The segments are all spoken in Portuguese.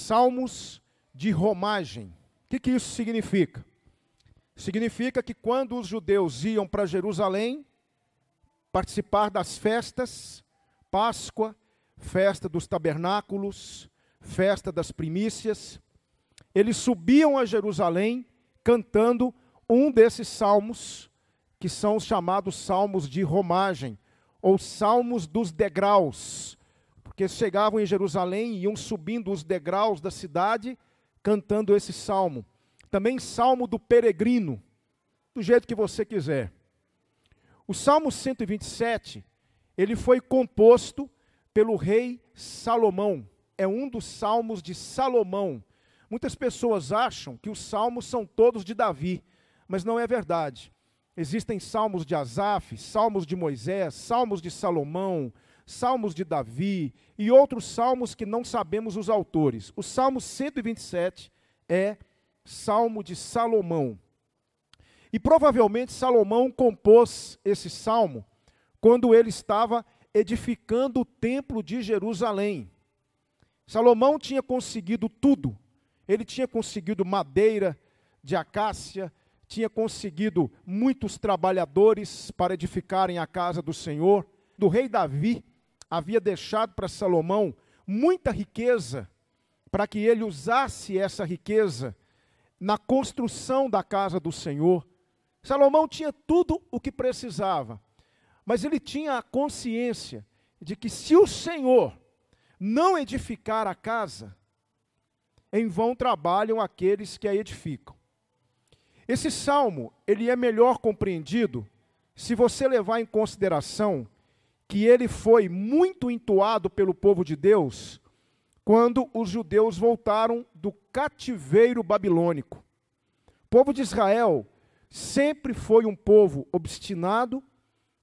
Salmos de romagem. O que isso significa? Significa que quando os judeus iam para Jerusalém participar das festas, Páscoa, festa dos tabernáculos, festa das primícias, eles subiam a Jerusalém cantando um desses salmos, que são os chamados salmos de romagem, ou salmos dos degraus, porque chegavam em Jerusalém e iam subindo os degraus da cidade, cantando esse salmo. Também salmo do peregrino, do jeito que você quiser. O Salmo 127, ele foi composto pelo rei Salomão. É um dos salmos de Salomão. Muitas pessoas acham que os salmos são todos de Davi, mas não é verdade. Existem salmos de Asaf, salmos de Moisés, salmos de Salomão, salmos de Davi e outros salmos que não sabemos os autores. O Salmo 127 é salmo de Salomão. E provavelmente Salomão compôs esse salmo quando ele estava edificando o templo de Jerusalém. Salomão tinha conseguido tudo. Ele tinha conseguido madeira de acácia, tinha conseguido muitos trabalhadores para edificarem a casa do Senhor. Do rei Davi havia deixado para Salomão muita riqueza, para que ele usasse essa riqueza na construção da casa do Senhor. Salomão tinha tudo o que precisava, mas ele tinha a consciência de que se o Senhor não edificar a casa, em vão trabalham aqueles que a edificam. Esse salmo, ele é melhor compreendido se você levar em consideração que ele foi muito entoado pelo povo de Deus quando os judeus voltaram do cativeiro babilônico. O povo de Israel sempre foi um povo obstinado,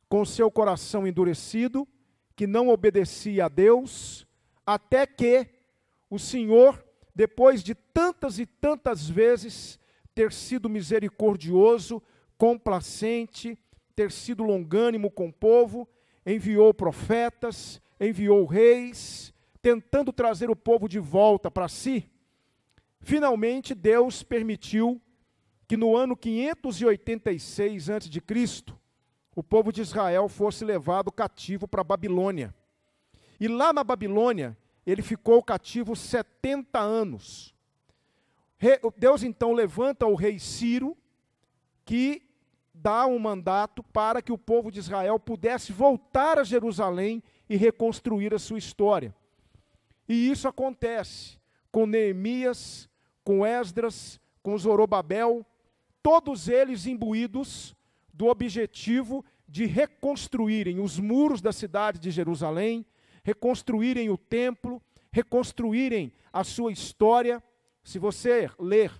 com seu coração endurecido, que não obedecia a Deus, até que o Senhor, depois de tantas e tantas vezes ter sido misericordioso, complacente, ter sido longânimo com o povo, enviou profetas, enviou reis, tentando trazer o povo de volta para si. Finalmente, Deus permitiu que no ano 586 a.C., o povo de Israel fosse levado cativo para a Babilônia. E lá na Babilônia, ele ficou cativo 70 anos. Deus então levanta o rei Ciro, que dá um mandato para que o povo de Israel pudesse voltar a Jerusalém e reconstruir a sua história. E isso acontece com Neemias, com Esdras, com Zorobabel, todos eles imbuídos do objetivo de reconstruírem os muros da cidade de Jerusalém, reconstruírem o templo, reconstruírem a sua história. Se você ler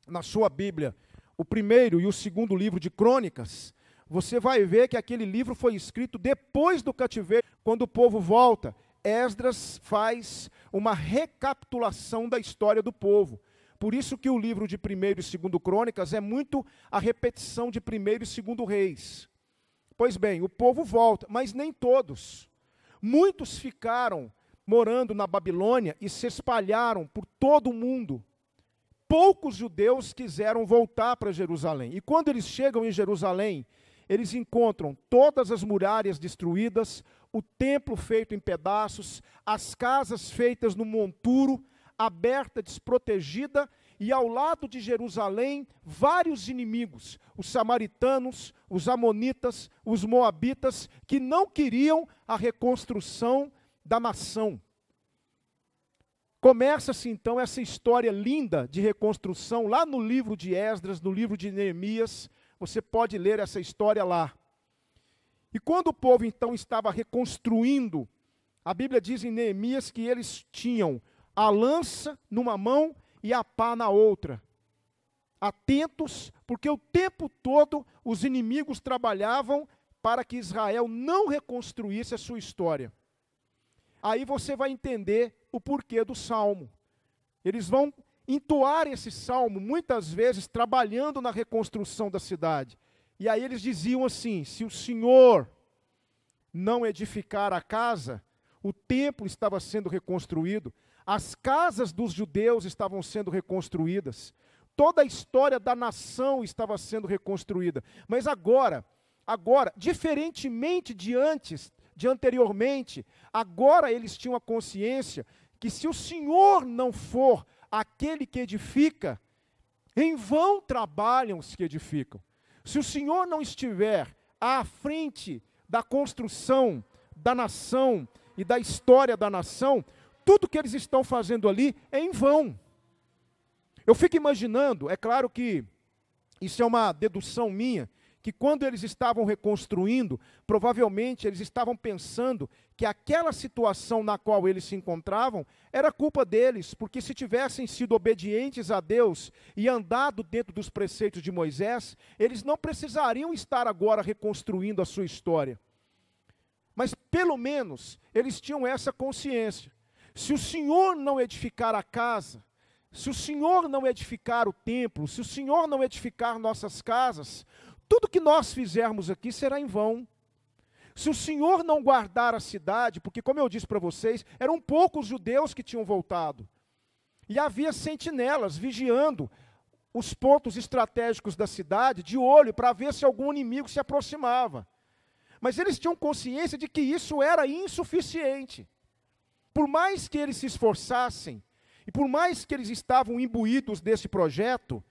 na sua Bíblia o primeiro e o segundo livro de Crônicas, você vai ver que aquele livro foi escrito depois do cativeiro, quando o povo volta. Esdras faz uma recapitulação da história do povo. Por isso que o livro de 1º e 2º Crônicas é muito a repetição de 1º e 2º Reis. Pois bem, o povo volta, mas nem todos. Muitos ficaram morando na Babilônia e se espalharam por todo o mundo. Poucos judeus quiseram voltar para Jerusalém. E quando eles chegam em Jerusalém, eles encontram todas as muralhas destruídas, o templo feito em pedaços, as casas feitas no monturo, aberta, desprotegida, e ao lado de Jerusalém, vários inimigos, os samaritanos, os amonitas, os moabitas, que não queriam a reconstrução da nação. Começa-se então essa história linda de reconstrução, lá no livro de Esdras, no livro de Neemias, você pode ler essa história lá. E quando o povo então estava reconstruindo, a Bíblia diz em Neemias que eles tinham a lança numa mão e a pá na outra. Atentos, porque o tempo todo os inimigos trabalhavam para que Israel não reconstruísse a sua história. Aí você vai entender o porquê do salmo. Eles vão entoar esse salmo, muitas vezes, trabalhando na reconstrução da cidade. E aí eles diziam assim: se o Senhor não edificar a casa, o templo estava sendo reconstruído, As casas dos judeus estavam sendo reconstruídas. Toda a história da nação estava sendo reconstruída. Mas agora, diferentemente de anteriormente, agora eles tinham a consciência que se o Senhor não for aquele que edifica, em vão trabalham os que edificam. Se o Senhor não estiver à frente da construção da nação e da história da nação, tudo que eles estão fazendo ali é em vão. Eu fico imaginando, é claro que isso é uma dedução minha, que quando eles estavam reconstruindo, provavelmente eles estavam pensando que aquela situação na qual eles se encontravam era culpa deles, porque se tivessem sido obedientes a Deus e andado dentro dos preceitos de Moisés, eles não precisariam estar agora reconstruindo a sua história. Mas pelo menos eles tinham essa consciência. Se o Senhor não edificar a casa, se o Senhor não edificar o templo, se o Senhor não edificar nossas casas, tudo que nós fizermos aqui será em vão. Se o Senhor não guardar a cidade, porque como eu disse para vocês, eram poucos judeus que tinham voltado. E havia sentinelas vigiando os pontos estratégicos da cidade, de olho, para ver se algum inimigo se aproximava. Mas eles tinham consciência de que isso era insuficiente. Por mais que eles se esforçassem, e por mais que eles estavam imbuídos desse projeto,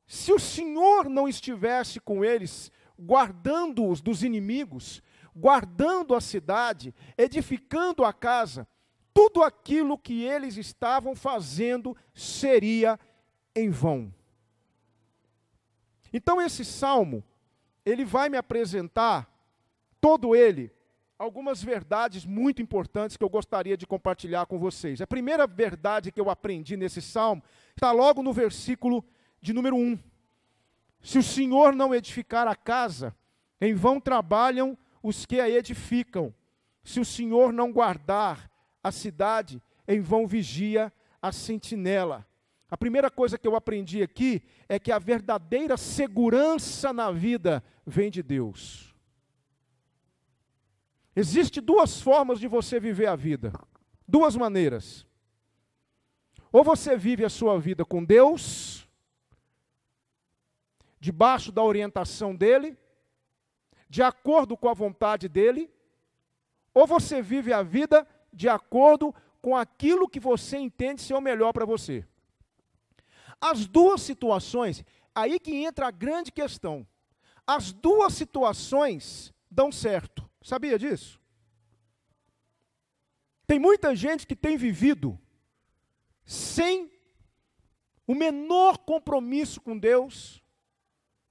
se o Senhor não estivesse com eles, guardando-os dos inimigos, guardando a cidade, edificando a casa, tudo aquilo que eles estavam fazendo seria em vão. Então esse salmo, ele vai me apresentar, todo ele, algumas verdades muito importantes que eu gostaria de compartilhar com vocês. A primeira verdade que eu aprendi nesse salmo está logo no versículo de número 1. Se o Senhor não edificar a casa, em vão trabalham os que a edificam. Se o Senhor não guardar a cidade, em vão vigia a sentinela. A primeira coisa que eu aprendi aqui é que a verdadeira segurança na vida vem de Deus. Existem duas formas de você viver a vida. Duas maneiras. Ou você vive a sua vida com Deus, debaixo da orientação dele, de acordo com a vontade dele, ou você vive a vida de acordo com aquilo que você entende ser o melhor para você. As duas situações, aí que entra a grande questão. As duas situações dão certo. Sabia disso? Tem muita gente que tem vivido sem o menor compromisso com Deus,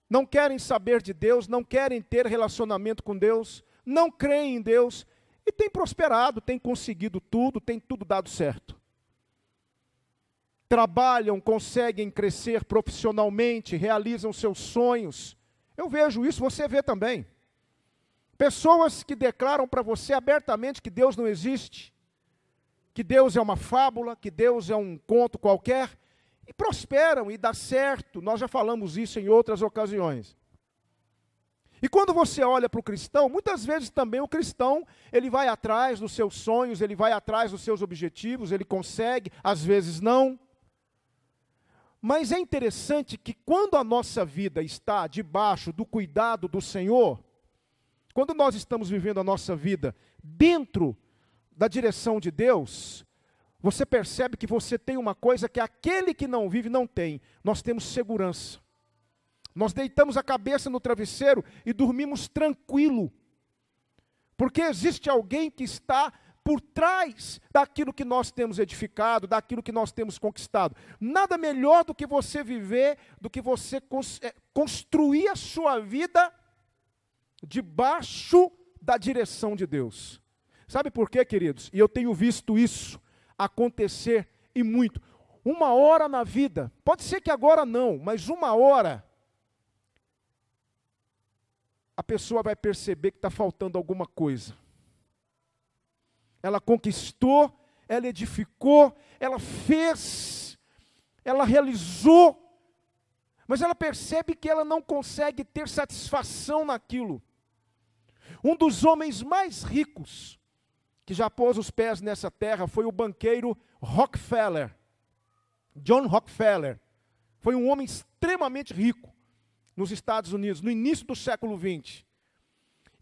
não querem saber de Deus, não querem ter relacionamento com Deus, não creem em Deus, e tem prosperado, tem conseguido tudo, tem tudo dado certo. Trabalham, conseguem crescer profissionalmente, realizam seus sonhos. Eu vejo isso, você vê também. Pessoas que declaram para você abertamente que Deus não existe, que Deus é uma fábula, que Deus é um conto qualquer, e prosperam e dá certo. Nós já falamos isso em outras ocasiões. E quando você olha para o cristão, muitas vezes também o cristão, ele vai atrás dos seus sonhos, ele vai atrás dos seus objetivos, ele consegue, às vezes não. Mas é interessante que quando a nossa vida está debaixo do cuidado do Senhor, quando nós estamos vivendo a nossa vida dentro da direção de Deus, você percebe que você tem uma coisa que aquele que não vive não tem. Nós temos segurança. Nós deitamos a cabeça no travesseiro e dormimos tranquilo. Porque existe alguém que está por trás daquilo que nós temos edificado, daquilo que nós temos conquistado. Nada melhor do que você viver, do que você construir a sua vida debaixo da direção de Deus. Sabe por quê, queridos? E eu tenho visto isso acontecer e muito. Uma hora na vida, pode ser que agora não, mas uma hora, a pessoa vai perceber que está faltando alguma coisa. Ela conquistou, ela edificou, ela fez, ela realizou, mas ela percebe que ela não consegue ter satisfação naquilo. Um dos homens mais ricos, que já pôs os pés nessa terra foi o banqueiro Rockefeller. John Rockefeller. Foi um homem extremamente rico nos Estados Unidos, no início do século XX.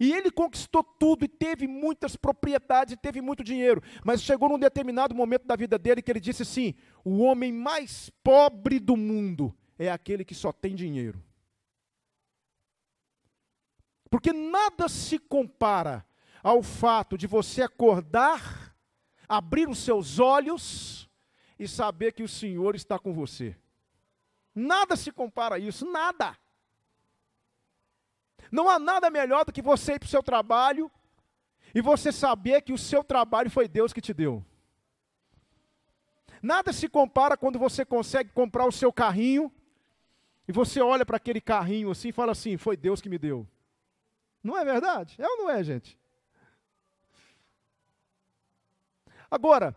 E ele conquistou tudo e teve muitas propriedades e teve muito dinheiro. Mas chegou num determinado momento da vida dele que ele disse assim: o homem mais pobre do mundo é aquele que só tem dinheiro. Porque nada se compara ao fato de você acordar, abrir os seus olhos e saber que o Senhor está com você. Nada se compara a isso, nada. Não há nada melhor do que você ir para o seu trabalho e você saber que o seu trabalho foi Deus que te deu. Nada se compara quando você consegue comprar o seu carrinho e você olha para aquele carrinho assim e fala assim: foi Deus que me deu. Não é verdade? É ou não é, gente? Agora,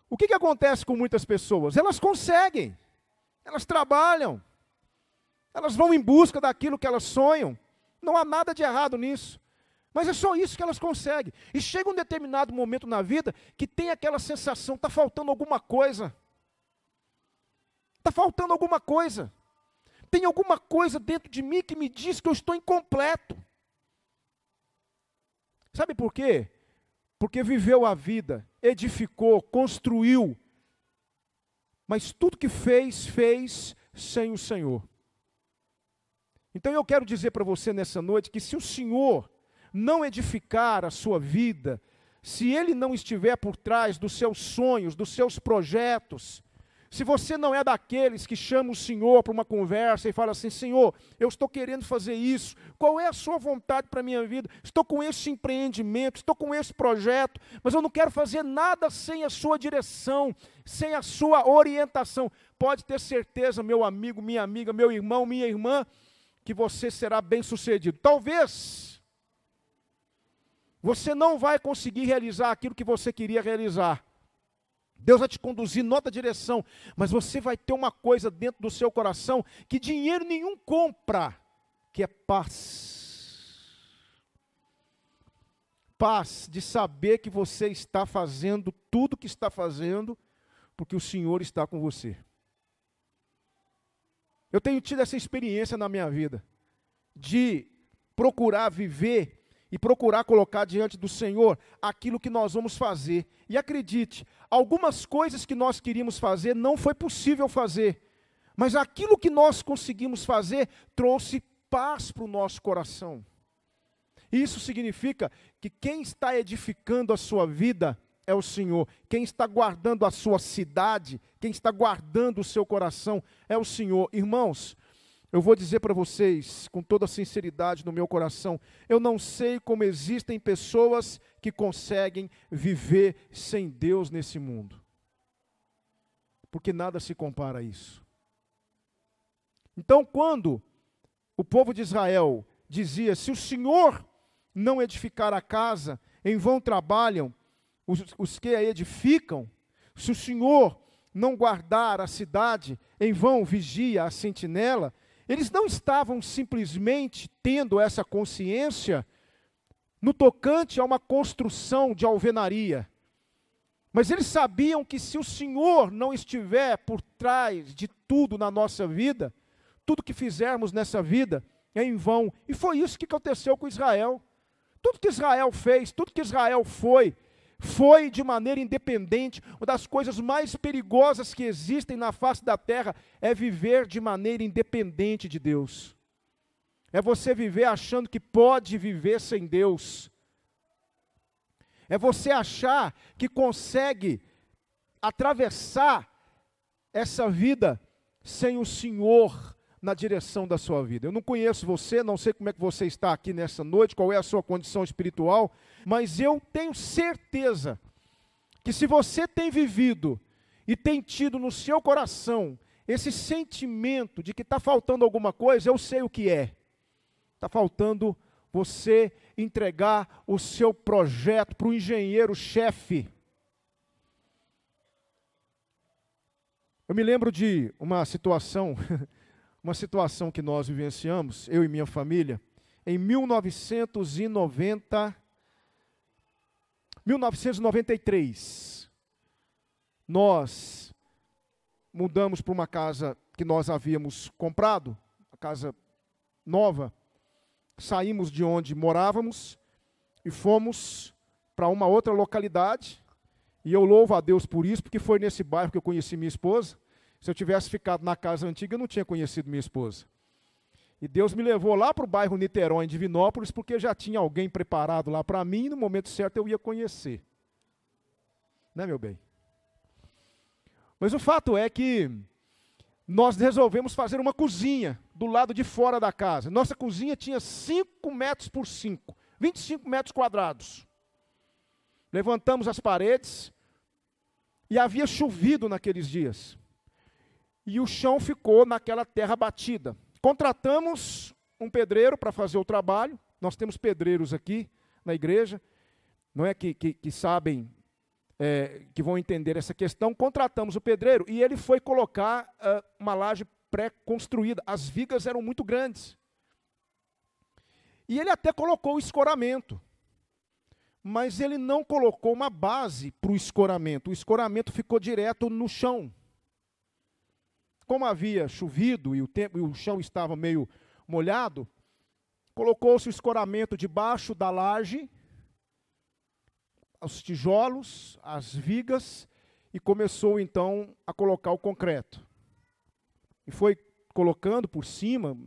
o que acontece com muitas pessoas? Elas conseguem, elas trabalham, elas vão em busca daquilo que elas sonham. Não há nada de errado nisso. Mas é só isso que elas conseguem. E chega um determinado momento na vida que tem aquela sensação: está faltando alguma coisa. Está faltando alguma coisa. Tem alguma coisa dentro de mim que me diz que eu estou incompleto. Sabe por quê? Porque viveu a vida, edificou, construiu. Mas tudo que fez, fez sem o Senhor. Então eu quero dizer para você nessa noite que se o Senhor não edificar a sua vida, se Ele não estiver por trás dos seus sonhos, dos seus projetos, se você não é daqueles que chama o Senhor para uma conversa e fala assim: Senhor, eu estou querendo fazer isso, qual é a sua vontade para a minha vida? Estou com esse empreendimento, estou com esse projeto, mas eu não quero fazer nada sem a sua direção, sem a sua orientação. Pode ter certeza, meu amigo, minha amiga, meu irmão, minha irmã, que você será bem-sucedido. Talvez você não vai conseguir realizar aquilo que você queria realizar. Deus vai te conduzir em outra direção, mas você vai ter uma coisa dentro do seu coração que dinheiro nenhum compra, que é paz. Paz de saber que você está fazendo tudo o que está fazendo, porque o Senhor está com você. Eu tenho tido essa experiência na minha vida, de procurar viver e procurar colocar diante do Senhor aquilo que nós vamos fazer. E acredite, algumas coisas que nós queríamos fazer não foi possível fazer, mas aquilo que nós conseguimos fazer trouxe paz para o nosso coração. Isso significa que quem está edificando a sua vida é o Senhor. Quem está guardando a sua cidade, quem está guardando o seu coração é o Senhor. Irmãos, eu vou dizer para vocês, com toda a sinceridade no meu coração, eu não sei como existem pessoas que conseguem viver sem Deus nesse mundo. Porque nada se compara a isso. Então, quando o povo de Israel dizia: se o Senhor não edificar a casa, em vão trabalham os que a edificam, se o Senhor não guardar a cidade, em vão vigia a sentinela. Eles não estavam simplesmente tendo essa consciência no tocante a uma construção de alvenaria, mas eles sabiam que se o Senhor não estiver por trás de tudo na nossa vida, tudo que fizermos nessa vida é em vão. E foi isso que aconteceu com Israel. Tudo que Israel fez, tudo que Israel foi de maneira independente. Uma das coisas mais perigosas que existem na face da terra é viver de maneira independente de Deus. É você viver achando que pode viver sem Deus. É você achar que consegue atravessar essa vida sem o Senhor na direção da sua vida. Eu não conheço você, não sei como é que você está aqui nessa noite, qual é a sua condição espiritual, mas eu tenho certeza que se você tem vivido e tem tido no seu coração esse sentimento de que está faltando alguma coisa, eu sei o que é. Está faltando você entregar o seu projeto para o engenheiro-chefe. Eu me lembro de uma situação que nós vivenciamos, eu e minha família, em 1990, 1993, nós mudamos para uma casa que nós havíamos comprado, uma casa nova. Saímos de onde morávamos e fomos para uma outra localidade. E eu louvo a Deus por isso, porque foi nesse bairro que eu conheci minha esposa. Se eu tivesse ficado na casa antiga, eu não tinha conhecido minha esposa. E Deus me levou lá para o bairro Niterói, em Divinópolis, porque já tinha alguém preparado lá para mim, e no momento certo eu ia conhecer. Né, meu bem? Mas o fato é que nós resolvemos fazer uma cozinha do lado de fora da casa. Nossa cozinha tinha 5 metros por 5, 25 metros quadrados. Levantamos as paredes e havia chovido naqueles dias. E o chão ficou naquela terra batida. Contratamos um pedreiro para fazer o trabalho. Nós temos pedreiros aqui na igreja, não é que sabem, que vão entender essa questão. Contratamos o pedreiro e ele foi colocar uma laje pré-construída. As vigas eram muito grandes. E ele até colocou o escoramento. Mas ele não colocou uma base para o escoramento. O escoramento ficou direto no chão. Como havia chovido e o chão estava meio molhado, colocou-se o escoramento debaixo da laje, os tijolos, as vigas, e começou então a colocar o concreto. E foi colocando por cima,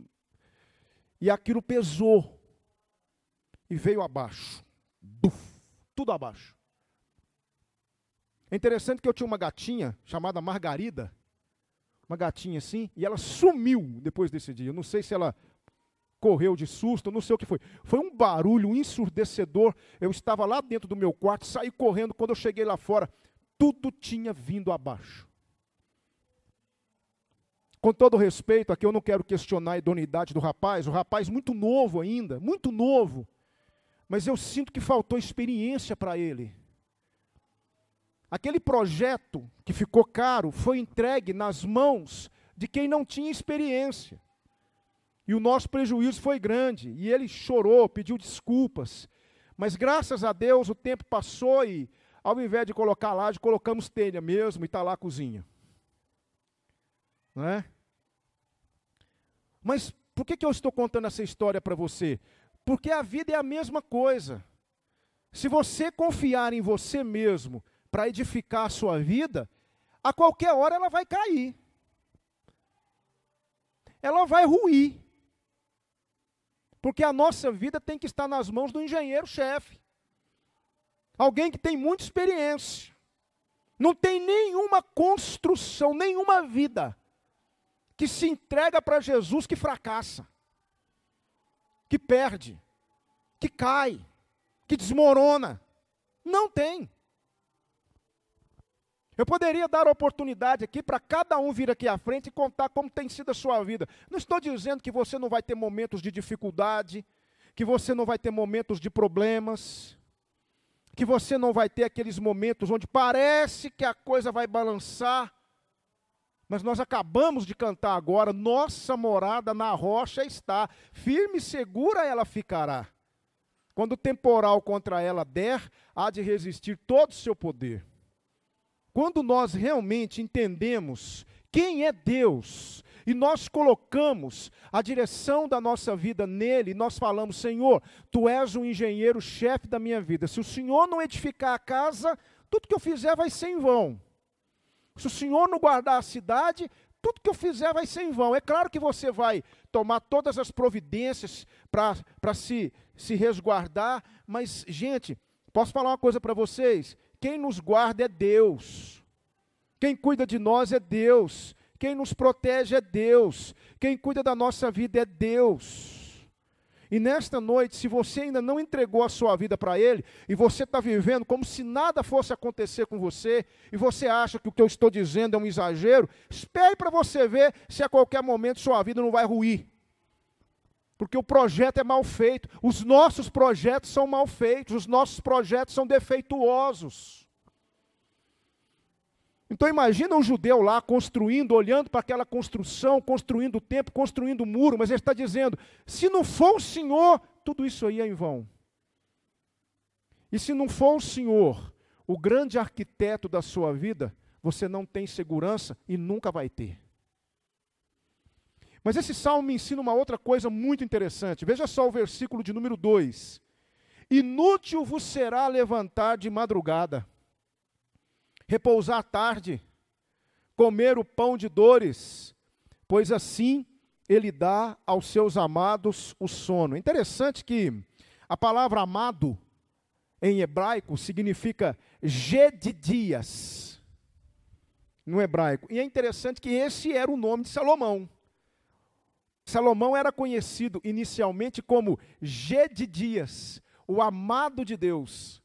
e aquilo pesou, e veio abaixo. Tudo abaixo. É interessante que eu tinha uma gatinha chamada Margarida, uma gatinha assim, e ela sumiu depois desse dia. Eu não sei se ela correu de susto, não sei o que foi. Foi um barulho ensurdecedor. Eu estava lá dentro do meu quarto, saí correndo. Quando eu cheguei lá fora, tudo tinha vindo abaixo. Com todo respeito, aqui eu não quero questionar a idoneidade do rapaz. O rapaz muito novo ainda, muito novo. Mas eu sinto que faltou experiência para ele. Aquele projeto que ficou caro foi entregue nas mãos de quem não tinha experiência. E o nosso prejuízo foi grande. E ele chorou, pediu desculpas. Mas graças a Deus o tempo passou e, ao invés de colocar laje, colocamos telha mesmo e está lá a cozinha. Não é? Mas por que eu estou contando essa história para você? Porque a vida é a mesma coisa. Se você confiar em você mesmo para edificar a sua vida, a qualquer hora ela vai cair. Ela vai ruir. Porque a nossa vida tem que estar nas mãos do engenheiro-chefe. Alguém que tem muita experiência. Não tem nenhuma construção, nenhuma vida que se entrega para Jesus que fracassa, que perde, que cai, que desmorona. Não tem. Eu poderia dar a oportunidade aqui para cada um vir aqui à frente e contar como tem sido a sua vida. Não estou dizendo que você não vai ter momentos de dificuldade, que você não vai ter momentos de problemas, que você não vai ter aqueles momentos onde parece que a coisa vai balançar. Mas nós acabamos de cantar agora, nossa morada na rocha está, firme e segura ela ficará. Quando o temporal contra ela der, há de resistir todo o seu poder. Quando nós realmente entendemos quem é Deus, e nós colocamos a direção da nossa vida nele, nós falamos, Senhor, Tu és o engenheiro-chefe da minha vida. Se o Senhor não edificar a casa, tudo que eu fizer vai ser em vão. Se o Senhor não guardar a cidade, tudo que eu fizer vai ser em vão. É claro que você vai tomar todas as providências para se resguardar, mas, gente, posso falar uma coisa para vocês? Quem nos guarda é Deus. Quem cuida de nós é Deus. Quem nos protege é Deus. Quem cuida da nossa vida é Deus. E nesta noite, se você ainda não entregou a sua vida para Ele, e você está vivendo como se nada fosse acontecer com você, e você acha que o que eu estou dizendo é um exagero, espere para você ver se a qualquer momento sua vida não vai ruir. Porque o projeto é mal feito, os nossos projetos são mal feitos, os nossos projetos são defeituosos. Então imagina um judeu lá construindo, olhando para aquela construção, construindo o templo, construindo o muro, mas ele está dizendo, se não for o Senhor, tudo isso aí é em vão. E se não for o Senhor, o grande arquiteto da sua vida, você não tem segurança e nunca vai ter. Mas esse salmo me ensina uma outra coisa muito interessante. Veja só o versículo de número 2. Inútil vos será levantar de madrugada, repousar à tarde, comer o pão de dores, pois assim ele dá aos seus amados o sono. Interessante que a palavra amado, em hebraico, significa Gedidias, no hebraico. E é interessante que esse era o nome de Salomão. Salomão era conhecido inicialmente como Gedidias, o amado de Deus.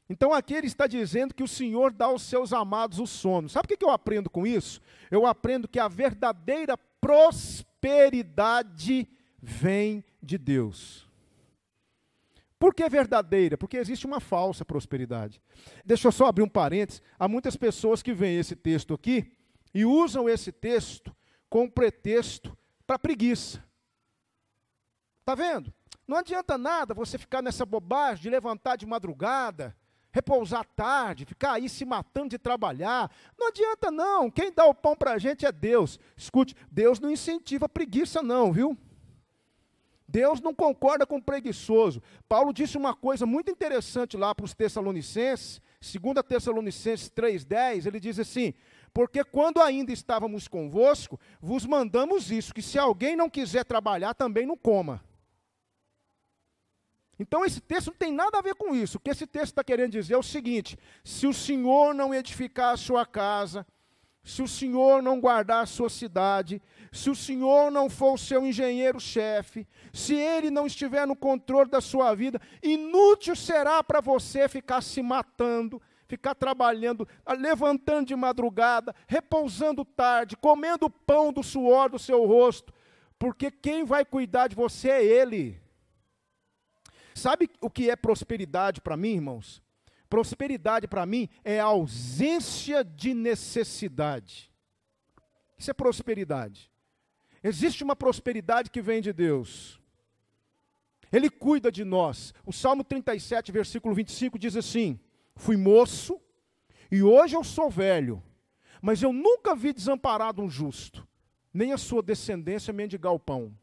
Então aqui ele está dizendo que o Senhor dá aos seus amados o sono. Sabe o que eu aprendo com isso? Eu aprendo que a verdadeira prosperidade vem de Deus. Por que verdadeira? Porque existe uma falsa prosperidade. Deixa eu só abrir um parênteses. Há muitas pessoas que veem esse texto aqui e usam esse texto com pretexto para preguiça. Está vendo? Não adianta nada você ficar nessa bobagem de levantar de madrugada, repousar à tarde, ficar aí se matando de trabalhar. Não adianta não, quem dá o pão para a gente é Deus. Escute, Deus não incentiva a preguiça não, viu? Deus não concorda com o preguiçoso. Paulo disse uma coisa muito interessante lá para os Tessalonicenses, 2 Tessalonicenses 3,10, ele diz assim: porque quando ainda estávamos convosco, vos mandamos isso, que se alguém não quiser trabalhar, também não coma. Então esse texto não tem nada a ver com isso. O que esse texto está querendo dizer é o seguinte: se o Senhor não edificar a sua casa, se o Senhor não guardar a sua cidade, se o Senhor não for o seu engenheiro-chefe, se Ele não estiver no controle da sua vida, inútil será para você ficar se matando, ficar trabalhando, levantando de madrugada, repousando tarde, comendo o pão do suor do seu rosto, porque quem vai cuidar de você é Ele. Sabe o que é prosperidade para mim, irmãos? Prosperidade para mim é a ausência de necessidade. Isso é prosperidade. Existe uma prosperidade que vem de Deus. Ele cuida de nós. O Salmo 37, versículo 25 diz assim: fui moço e hoje eu sou velho, mas eu nunca vi desamparado um justo, nem a sua descendência mendigar o pão.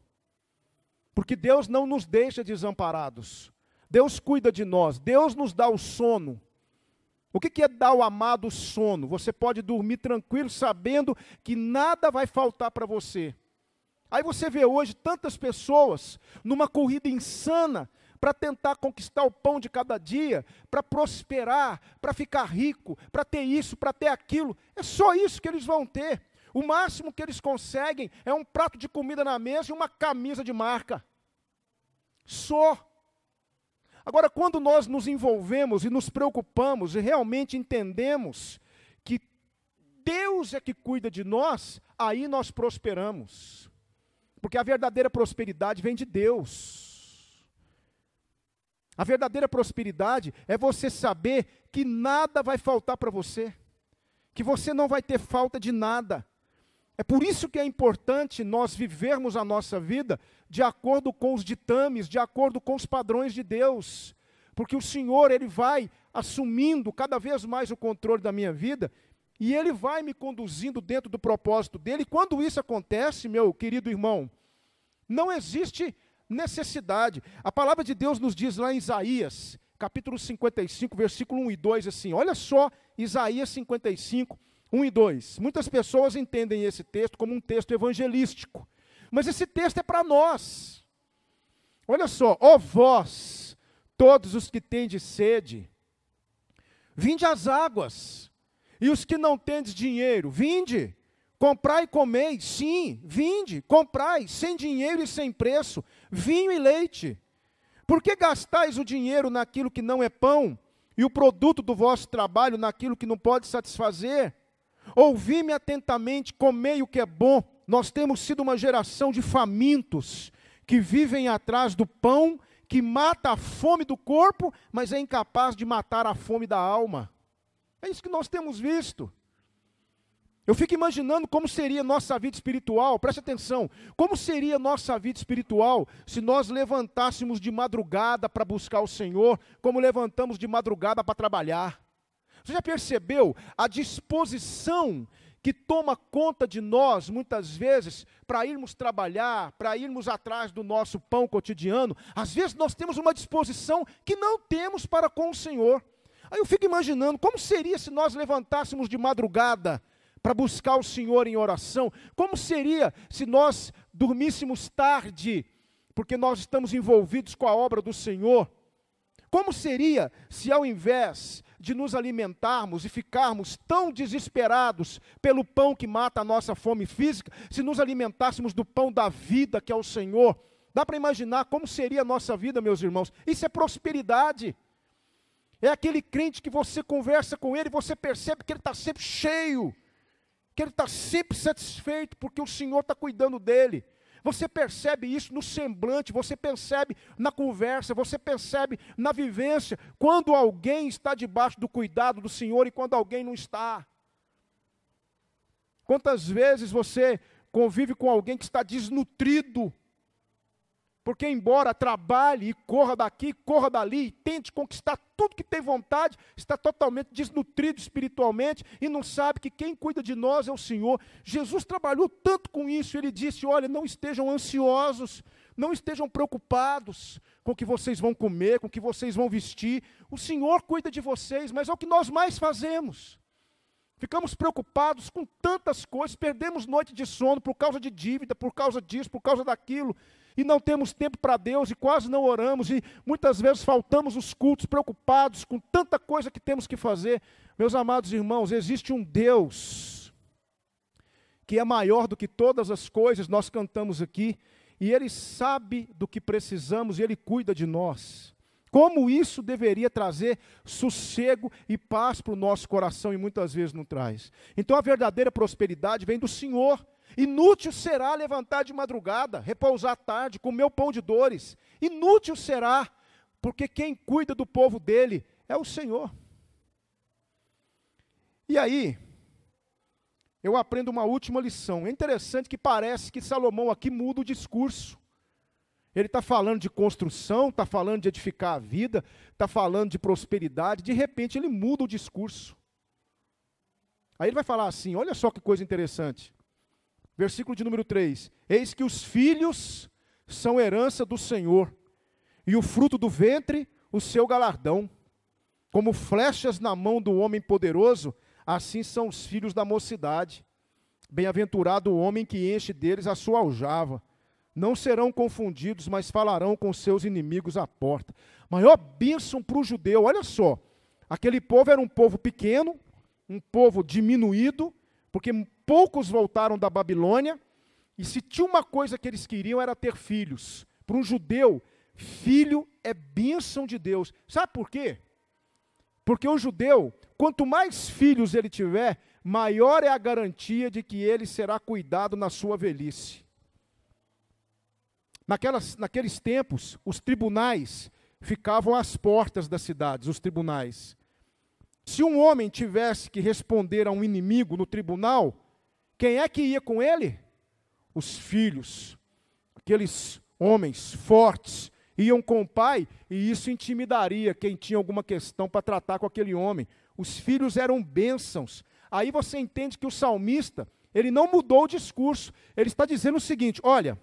Porque Deus não nos deixa desamparados. Deus cuida de nós. Deus nos dá o sono. O que é dar o amado sono? Você pode dormir tranquilo sabendo que nada vai faltar para você. Aí você vê hoje tantas pessoas numa corrida insana para tentar conquistar o pão de cada dia, para prosperar, para ficar rico, para ter isso, para ter aquilo. É só isso que eles vão ter. O máximo que eles conseguem é um prato de comida na mesa e uma camisa de marca. Só. Agora, quando nós nos envolvemos e nos preocupamos e realmente entendemos que Deus é que cuida de nós, aí nós prosperamos. Porque a verdadeira prosperidade vem de Deus. A verdadeira prosperidade é você saber que nada vai faltar para você, que você não vai ter falta de nada. É por isso que é importante nós vivermos a nossa vida de acordo com os ditames, de acordo com os padrões de Deus. Porque o Senhor, Ele vai assumindo cada vez mais o controle da minha vida e Ele vai me conduzindo dentro do propósito dEle. E quando isso acontece, meu querido irmão, não existe necessidade. A palavra de Deus nos diz lá em Isaías, capítulo 55, versículo 1 e 2, assim, olha só, Isaías 55, 1 e 2. Muitas pessoas entendem esse texto como um texto evangelístico, mas esse texto é para nós. Olha só: ó vós, todos os que tendes sede, vinde às águas, e os que não tendes dinheiro, vinde, comprai e comei. Sim, vinde, comprai, sem dinheiro e sem preço, vinho e leite. Por que gastais o dinheiro naquilo que não é pão, e o produto do vosso trabalho naquilo que não pode satisfazer? Ouvi-me atentamente, comei o que é bom. Nós temos sido uma geração de famintos, que vivem atrás do pão, que mata a fome do corpo, mas é incapaz de matar a fome da alma. É isso que nós temos visto. Eu fico imaginando como seria nossa vida espiritual, preste atenção, como seria nossa vida espiritual se nós levantássemos de madrugada para buscar o Senhor, como levantamos de madrugada para trabalhar. Você já percebeu a disposição que toma conta de nós, muitas vezes, para irmos trabalhar, para irmos atrás do nosso pão cotidiano? Às vezes nós temos uma disposição que não temos para com o Senhor. Aí eu fico imaginando, como seria se nós levantássemos de madrugada para buscar o Senhor em oração? Como seria se nós dormíssemos tarde, porque nós estamos envolvidos com a obra do Senhor? Como seria se ao invés de nos alimentarmos e ficarmos tão desesperados pelo pão que mata a nossa fome física, se nos alimentássemos do pão da vida que é o Senhor? Dá para imaginar como seria a nossa vida, meus irmãos? Isso é prosperidade. É aquele crente que você conversa com ele e você percebe que ele está sempre cheio, que ele está sempre satisfeito, porque o Senhor está cuidando dele. Você percebe isso no semblante, você percebe na conversa, você percebe na vivência, quando alguém está debaixo do cuidado do Senhor e quando alguém não está. Quantas vezes você convive com alguém que está desnutrido, porque embora trabalhe e corra daqui, corra dali, e tente conquistar tudo que tem vontade, está totalmente desnutrido espiritualmente e não sabe que quem cuida de nós é o Senhor. Jesus trabalhou tanto com isso, ele disse, olha, não estejam ansiosos, não estejam preocupados com o que vocês vão comer, com o que vocês vão vestir. O Senhor cuida de vocês, mas é o que nós mais fazemos. Ficamos preocupados com tantas coisas, perdemos noite de sono por causa de dívida, por causa disso, por causa daquilo, e não temos tempo para Deus, e quase não oramos, e muitas vezes faltamos os cultos, preocupados com tanta coisa que temos que fazer. Meus amados irmãos, existe um Deus que é maior do que todas as coisas, nós cantamos aqui, e Ele sabe do que precisamos, e Ele cuida de nós. Como isso deveria trazer sossego e paz para o nosso coração, e muitas vezes não traz. Então a verdadeira prosperidade vem do Senhor. Inútil será levantar de madrugada, repousar tarde, comer o pão de dores. Inútil será, porque quem cuida do povo dele é o Senhor. E aí, eu aprendo uma última lição. É interessante que parece que Salomão aqui muda o discurso. Ele está falando de construção, está falando de edificar a vida, está falando de prosperidade, de repente ele muda o discurso. Aí ele vai falar assim, olha só que coisa interessante. Versículo de número 3. Eis que os filhos são herança do Senhor, e o fruto do ventre, o seu galardão. Como flechas na mão do homem poderoso, assim são os filhos da mocidade. Bem-aventurado o homem que enche deles a sua aljava. Não serão confundidos, mas falarão com seus inimigos à porta. Maior bênção para o judeu, olha só. Aquele povo era um povo pequeno, um povo diminuído, porque poucos voltaram da Babilônia, e se tinha uma coisa que eles queriam era ter filhos. Para um judeu, filho é bênção de Deus. Sabe por quê? Porque o judeu, quanto mais filhos ele tiver, maior é a garantia de que ele será cuidado na sua velhice. Naqueles tempos, os tribunais ficavam às portas das cidades, os tribunais. Se um homem tivesse que responder a um inimigo no tribunal, quem é que ia com ele? Os filhos. Aqueles homens fortes iam com o pai, e isso intimidaria quem tinha alguma questão para tratar com aquele homem. Os filhos eram bênçãos. Aí você entende que o salmista, ele não mudou o discurso. Ele está dizendo o seguinte, olha,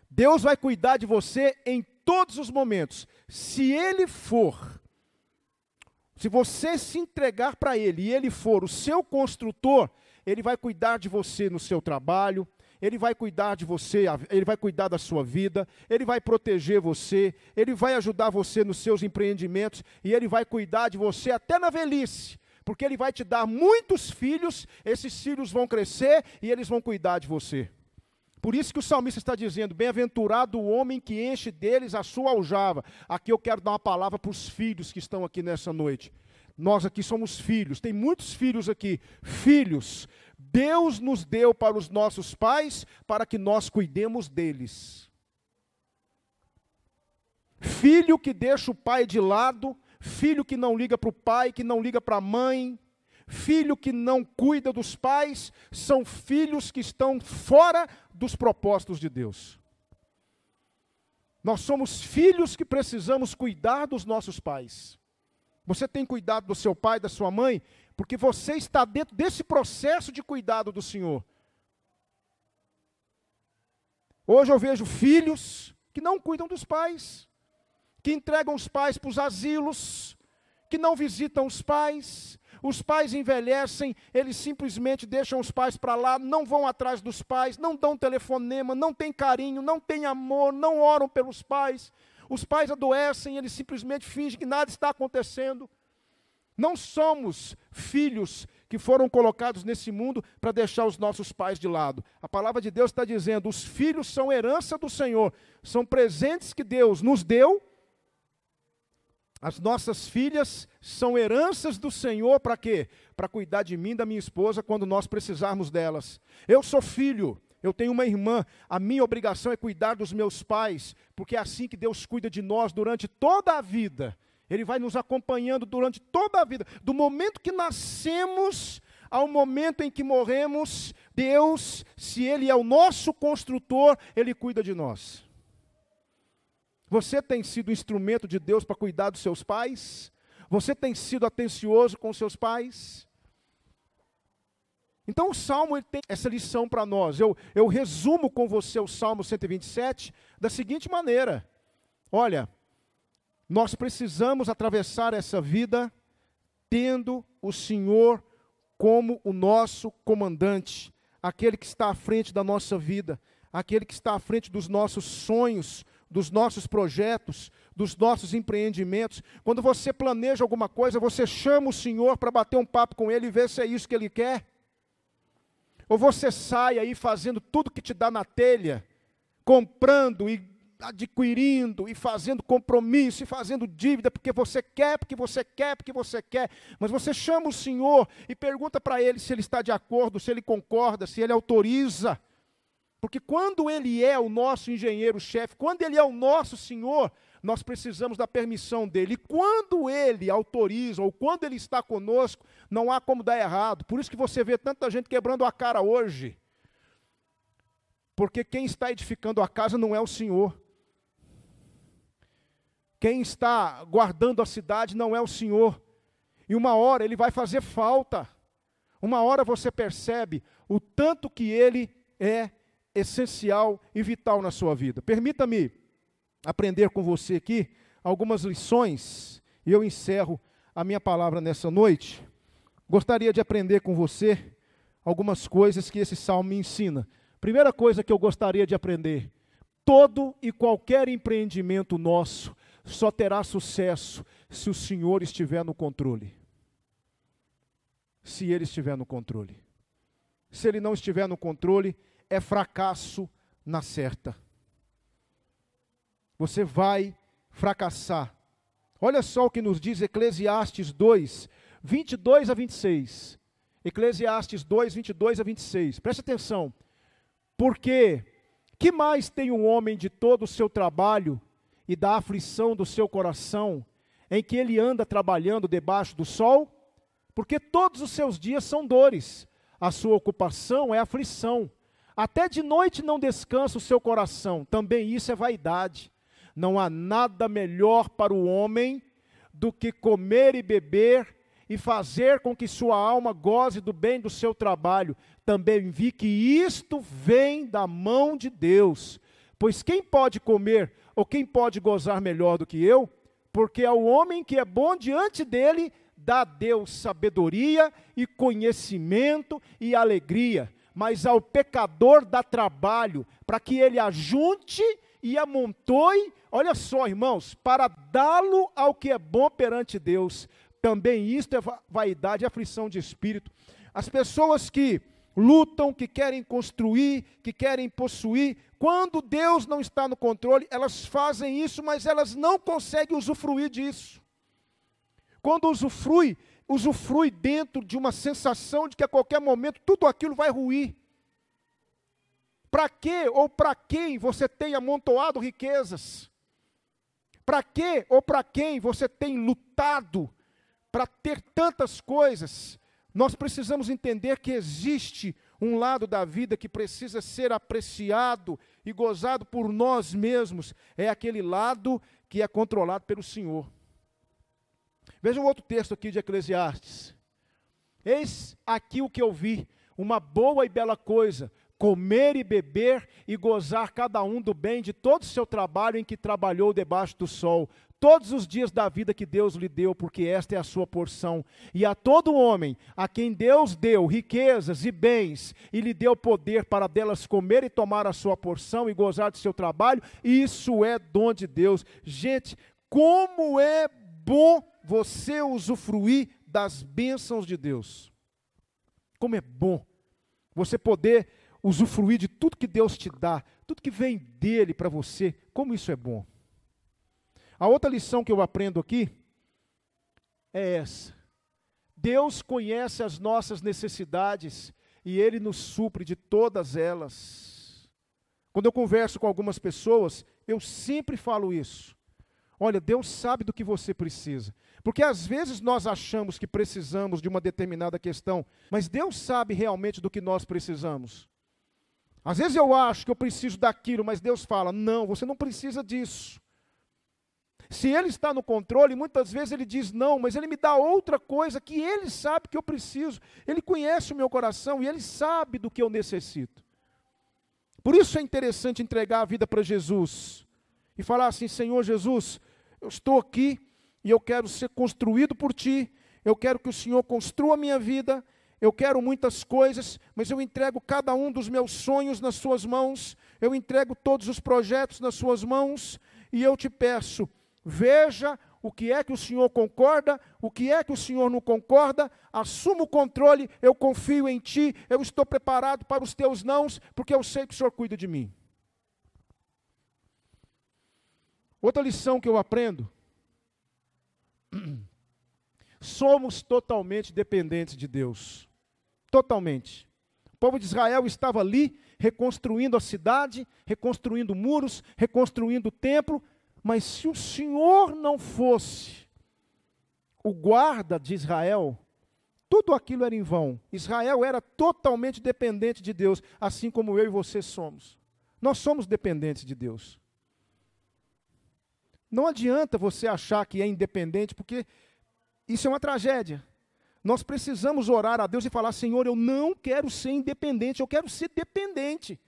Deus vai cuidar de você em todos os momentos. Se você se entregar para Ele e Ele for o seu construtor, Ele vai cuidar de você no seu trabalho, Ele vai cuidar de você, Ele vai cuidar da sua vida, Ele vai proteger você, Ele vai ajudar você nos seus empreendimentos e Ele vai cuidar de você até na velhice, porque Ele vai te dar muitos filhos, esses filhos vão crescer e eles vão cuidar de você. Por isso que o salmista está dizendo, bem-aventurado o homem que enche deles a sua aljava. Aqui eu quero dar uma palavra para os filhos que estão aqui nessa noite. Nós aqui somos filhos, tem muitos filhos aqui. Filhos, Deus nos deu para os nossos pais, para que nós cuidemos deles. Filho que deixa o pai de lado, filho que não liga para o pai, que não liga para a mãe, Filho que não cuida dos pais são filhos que estão fora dos propósitos de Deus. Nós somos filhos que precisamos cuidar dos nossos pais. Você tem cuidado do seu pai, da sua mãe, porque você está dentro desse processo de cuidado do Senhor. Hoje eu vejo filhos que não cuidam dos pais, que entregam os pais para os asilos, que não visitam os pais envelhecem, eles simplesmente deixam os pais para lá, não vão atrás dos pais, não dão telefonema, não têm carinho, não têm amor, não oram pelos pais. Os pais adoecem, eles simplesmente fingem que nada está acontecendo. Não somos filhos que foram colocados nesse mundo para deixar os nossos pais de lado. A palavra de Deus está dizendo, os filhos são herança do Senhor, são presentes que Deus nos deu. As nossas filhas são heranças do Senhor para quê? Para cuidar de mim e da minha esposa quando nós precisarmos delas. Eu sou filho, eu tenho uma irmã, a minha obrigação é cuidar dos meus pais, porque é assim que Deus cuida de nós durante toda a vida. Ele vai nos acompanhando durante toda a vida. Do momento que nascemos ao momento em que morremos, Deus, se Ele é o nosso construtor, Ele cuida de nós. Você tem sido instrumento de Deus para cuidar dos seus pais? Você tem sido atencioso com seus pais? Então o Salmo ele tem essa lição para nós. Eu resumo com você o Salmo 127 da seguinte maneira. Olha, nós precisamos atravessar essa vida tendo o Senhor como o nosso comandante, aquele que está à frente da nossa vida, aquele que está à frente dos nossos sonhos, dos nossos projetos, dos nossos empreendimentos. Quando você planeja alguma coisa, você chama o Senhor para bater um papo com Ele e ver se é isso que Ele quer. Ou você sai aí fazendo tudo que te dá na telha, comprando e adquirindo e fazendo compromisso e fazendo dívida, porque você quer, porque você quer, porque você quer. Mas você chama o Senhor e pergunta para Ele se Ele está de acordo, se Ele concorda, se Ele autoriza. Porque quando Ele é o nosso engenheiro-chefe, quando Ele é o nosso Senhor, nós precisamos da permissão dEle. E quando Ele autoriza, ou quando Ele está conosco, não há como dar errado. Por isso que você vê tanta gente quebrando a cara hoje. Porque quem está edificando a casa não é o Senhor. Quem está guardando a cidade não é o Senhor. E uma hora Ele vai fazer falta. Uma hora você percebe o tanto que Ele é essencial e vital na sua vida. Permita-me aprender com você aqui algumas lições, e eu encerro a minha palavra nessa noite. Gostaria de aprender com você algumas coisas que esse salmo me ensina. Primeira coisa que eu gostaria de aprender: todo e qualquer empreendimento nosso só terá sucesso se o Senhor estiver no controle. Se Ele estiver no controle. Se Ele não estiver no controle, é fracasso na certa. Você vai fracassar. Olha só o que nos diz Eclesiastes 2, 22 a 26. Eclesiastes 2, 22 a 26. Presta atenção. Porque que mais tem um homem de todo o seu trabalho e da aflição do seu coração, em que ele anda trabalhando debaixo do sol? Porque todos os seus dias são dores. A sua ocupação é aflição. Até de noite não descansa o seu coração, também isso é vaidade. Não há nada melhor para o homem do que comer e beber e fazer com que sua alma goze do bem do seu trabalho. Também vi que isto vem da mão de Deus. Pois quem pode comer ou quem pode gozar melhor do que eu? Porque ao homem que é bom diante dele, dá a Deus sabedoria e conhecimento e alegria. Mas ao pecador dá trabalho, para que ele ajunte e amontoe, olha só, irmãos, para dá-lo ao que é bom perante Deus. Também isto é vaidade e aflição de espírito. As pessoas que lutam, que querem construir, que querem possuir, quando Deus não está no controle, elas fazem isso, mas elas não conseguem usufruir disso. Quando usufrui dentro de uma sensação de que a qualquer momento tudo aquilo vai ruir. Para que ou para quem você tem amontoado riquezas? Para que ou para quem você tem lutado para ter tantas coisas? Nós precisamos entender que existe um lado da vida que precisa ser apreciado e gozado por nós mesmos. É aquele lado que é controlado pelo Senhor. Veja um outro texto aqui de Eclesiastes. Eis aqui o que eu vi, uma boa e bela coisa, comer e beber e gozar cada um do bem de todo o seu trabalho em que trabalhou debaixo do sol, todos os dias da vida que Deus lhe deu, porque esta é a sua porção. E a todo homem, a quem Deus deu riquezas e bens, e lhe deu poder para delas comer e tomar a sua porção e gozar do seu trabalho, isso é dom de Deus. Gente, como é bom você usufruir das bênçãos de Deus. Como é bom você poder usufruir de tudo que Deus te dá, tudo que vem dele para você, como isso é bom. A outra lição que eu aprendo aqui é essa. Deus conhece as nossas necessidades e Ele nos supre de todas elas. Quando eu converso com algumas pessoas, eu sempre falo isso. Olha, Deus sabe do que você precisa. Porque às vezes nós achamos que precisamos de uma determinada questão, mas Deus sabe realmente do que nós precisamos. Às vezes eu acho que eu preciso daquilo, mas Deus fala, não, você não precisa disso. Se Ele está no controle, muitas vezes Ele diz não, mas Ele me dá outra coisa que Ele sabe que eu preciso. Ele conhece o meu coração e Ele sabe do que eu necessito. Por isso é interessante entregar a vida para Jesus e falar assim, Senhor Jesus, eu estou aqui e eu quero ser construído por Ti, eu quero que o Senhor construa a minha vida, eu quero muitas coisas, mas eu entrego cada um dos meus sonhos nas Suas mãos, eu entrego todos os projetos nas Suas mãos, e eu te peço, veja o que é que o Senhor concorda, o que é que o Senhor não concorda, assuma o controle, eu confio em Ti, eu estou preparado para os Teus nãos, porque eu sei que o Senhor cuida de mim. Outra lição que eu aprendo, somos totalmente dependentes de Deus, totalmente. O povo de Israel estava ali, reconstruindo a cidade, reconstruindo muros, reconstruindo o templo, mas se o Senhor não fosse o guarda de Israel, tudo aquilo era em vão. Israel era totalmente dependente de Deus, assim como eu e você somos. Nós somos dependentes de Deus. Não adianta você achar que é independente, porque isso é uma tragédia. Nós precisamos orar a Deus e falar, Senhor, eu não quero ser independente, eu quero ser dependente.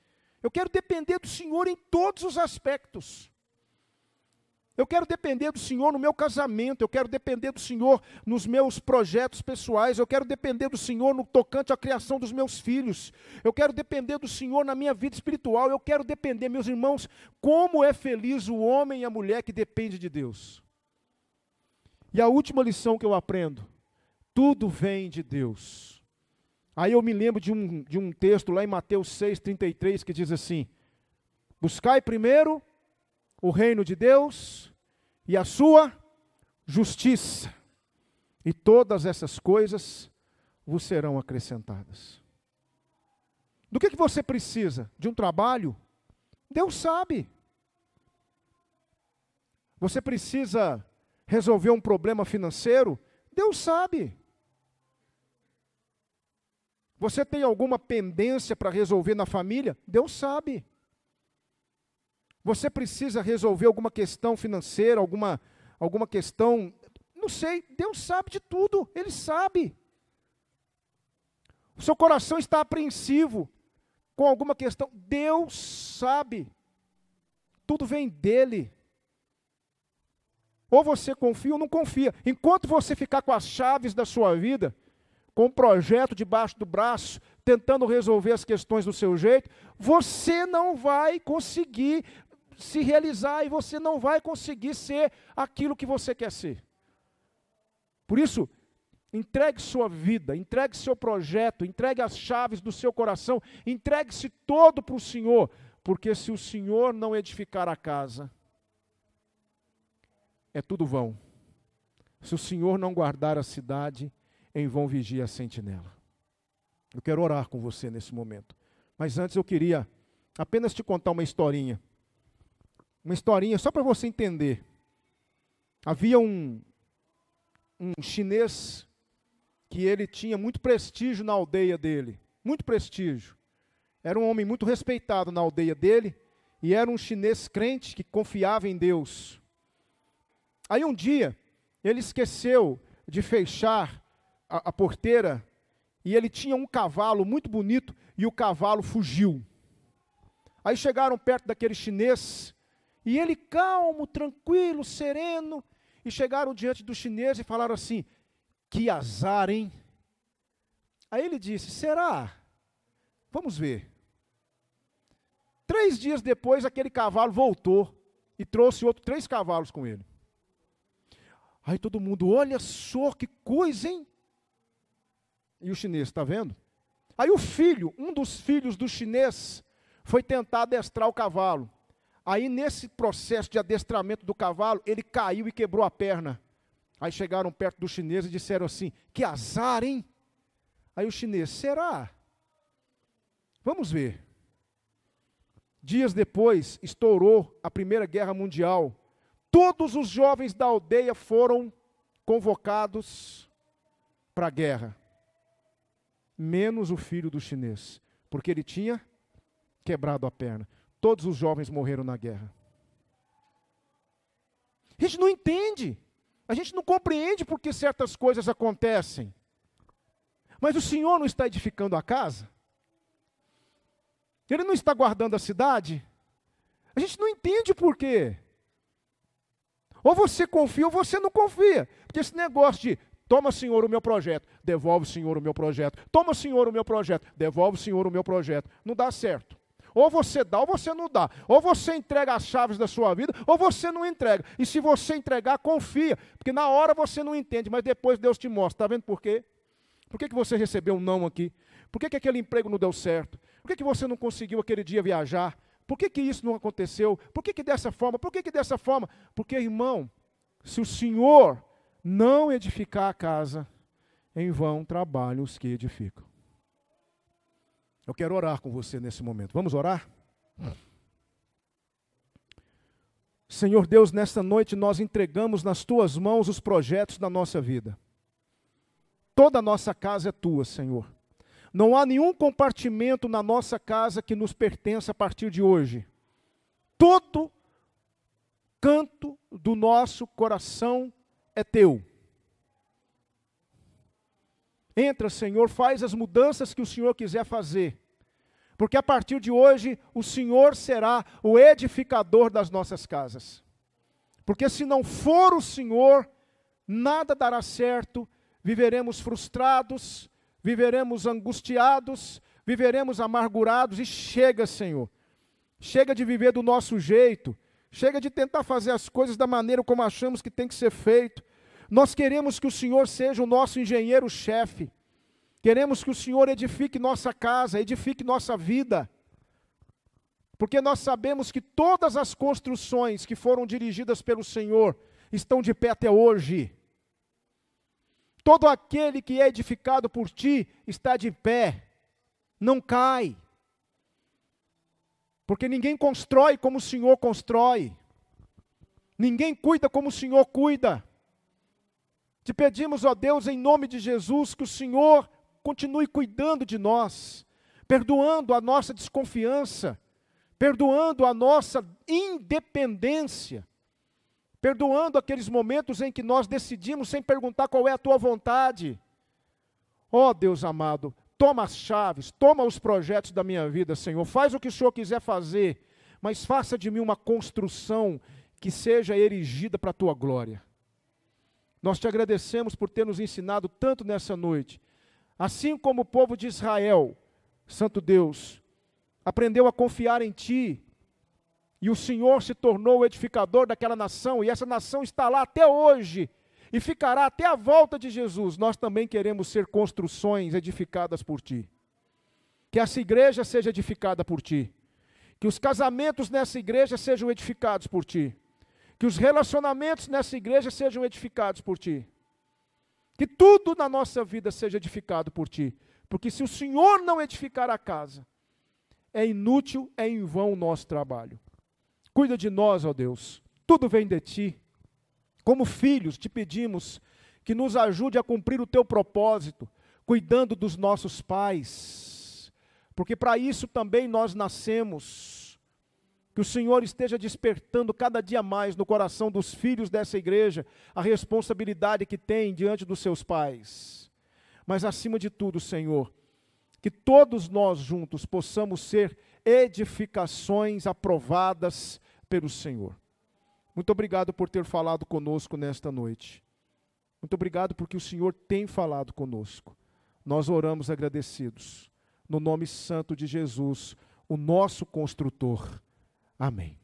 Eu quero depender do Senhor em todos os aspectos. Eu quero depender do Senhor no meu casamento, eu quero depender do Senhor nos meus projetos pessoais, eu quero depender do Senhor no tocante à criação dos meus filhos, eu quero depender do Senhor na minha vida espiritual, eu quero depender, meus irmãos, como é feliz o homem e a mulher que depende de Deus. E a última lição que eu aprendo, tudo vem de Deus. Aí eu me lembro de um texto lá em Mateus 6,33 que diz assim, buscai primeiro o reino de Deus e a sua justiça, e todas essas coisas vos serão acrescentadas. Do que você precisa? De um trabalho? Deus sabe. Você precisa resolver um problema financeiro? Deus sabe. Você tem alguma pendência para resolver na família? Deus sabe. Você precisa resolver alguma questão financeira, alguma questão, não sei, Deus sabe de tudo, Ele sabe. O seu coração está apreensivo com alguma questão, Deus sabe. Tudo vem dEle. Ou você confia ou não confia. Enquanto você ficar com as chaves da sua vida, com um projeto debaixo do braço, tentando resolver as questões do seu jeito, você não vai conseguir se realizar e você não vai conseguir ser aquilo que você quer ser. Por isso, entregue sua vida, entregue seu projeto, entregue as chaves do seu coração, entregue-se todo para o Senhor, porque se o Senhor não edificar a casa, é tudo vão. Se o Senhor não guardar a cidade, em vão vigia a sentinela. Eu quero orar com você nesse momento. Mas antes eu queria apenas te contar uma historinha. Uma historinha só para você entender. Havia um chinês que ele tinha muito prestígio na aldeia dele, muito prestígio. Era um homem muito respeitado na aldeia dele, e era um chinês crente que confiava em Deus. Aí um dia, ele esqueceu de fechar a porteira, e ele tinha um cavalo muito bonito, e o cavalo fugiu. Aí chegaram perto daquele chinês, e ele calmo, tranquilo, sereno, e chegaram diante do chinês e falaram assim: que azar, hein? Aí ele disse: será? Vamos ver. 3 dias depois, aquele cavalo voltou e trouxe outros 3 cavalos com ele. Aí todo mundo: olha só que coisa, hein? E o chinês, está vendo? Aí o filho, um dos filhos do chinês, foi tentar adestrar o cavalo. Aí nesse processo de adestramento do cavalo, ele caiu e quebrou a perna. Aí chegaram perto do chinês e disseram assim: que azar, hein? Aí o chinês: será? Vamos ver. Dias depois, estourou a Primeira Guerra Mundial. Todos os jovens da aldeia foram convocados para a guerra. Menos o filho do chinês, porque ele tinha quebrado a perna. Todos os jovens morreram na guerra. A gente não entende. A gente não compreende por que certas coisas acontecem. Mas o Senhor não está edificando a casa? Ele não está guardando a cidade? A gente não entende por quê. Ou você confia ou você não confia. Porque esse negócio de: toma, Senhor, o meu projeto, devolve, Senhor, o meu projeto. Toma, Senhor, o meu projeto, devolve, Senhor, o meu projeto. Não dá certo. Ou você dá ou você não dá. Ou você entrega as chaves da sua vida, ou você não entrega. E se você entregar, confia. Porque na hora você não entende, mas depois Deus te mostra. Está vendo por quê? Por que você recebeu um não aqui? Por que aquele emprego não deu certo? Por que você não conseguiu aquele dia viajar? Por que isso não aconteceu? Por que dessa forma? Por que dessa forma? Porque, irmão, se o Senhor não edificar a casa, em vão trabalham os que edificam. Eu quero orar com você nesse momento. Vamos orar? Senhor Deus, nesta noite nós entregamos nas Tuas mãos os projetos da nossa vida. Toda a nossa casa é Tua, Senhor. Não há nenhum compartimento na nossa casa que nos pertença a partir de hoje. Todo canto do nosso coração é Teu. Entra, Senhor, faz as mudanças que o Senhor quiser fazer. Porque a partir de hoje, o Senhor será o edificador das nossas casas. Porque se não for o Senhor, nada dará certo, viveremos frustrados, viveremos angustiados, viveremos amargurados. E chega, Senhor. Chega de viver do nosso jeito. Chega de tentar fazer as coisas da maneira como achamos que tem que ser feito. Nós queremos que o Senhor seja o nosso engenheiro-chefe. Queremos que o Senhor edifique nossa casa, edifique nossa vida. Porque nós sabemos que todas as construções que foram dirigidas pelo Senhor estão de pé até hoje. Todo aquele que é edificado por Ti está de pé, não cai. Porque ninguém constrói como o Senhor constrói. Ninguém cuida como o Senhor cuida. Te pedimos, ó Deus, em nome de Jesus, que o Senhor continue cuidando de nós, perdoando a nossa desconfiança, perdoando a nossa independência, perdoando aqueles momentos em que nós decidimos sem perguntar qual é a Tua vontade. Ó Deus amado, toma as chaves, toma os projetos da minha vida, Senhor, faz o que o Senhor quiser fazer, mas faça de mim uma construção que seja erigida para a Tua glória. Nós te agradecemos por ter nos ensinado tanto nessa noite. Assim como o povo de Israel, Santo Deus, aprendeu a confiar em Ti, e o Senhor se tornou o edificador daquela nação, e essa nação está lá até hoje, e ficará até a volta de Jesus. Nós também queremos ser construções edificadas por Ti. Que essa igreja seja edificada por Ti. Que os casamentos nessa igreja sejam edificados por Ti. Que os relacionamentos nessa igreja sejam edificados por Ti. Que tudo na nossa vida seja edificado por Ti. Porque se o Senhor não edificar a casa, é inútil, é em vão o nosso trabalho. Cuida de nós, ó Deus. Tudo vem de Ti. Como filhos, te pedimos que nos ajude a cumprir o teu propósito, cuidando dos nossos pais, porque para isso também nós nascemos. Que o Senhor esteja despertando cada dia mais no coração dos filhos dessa igreja a responsabilidade que tem diante dos seus pais. Mas acima de tudo, Senhor, que todos nós juntos possamos ser edificações aprovadas pelo Senhor. Muito obrigado por ter falado conosco nesta noite. Muito obrigado porque o Senhor tem falado conosco. Nós oramos agradecidos. No nome santo de Jesus, o nosso construtor. Amém.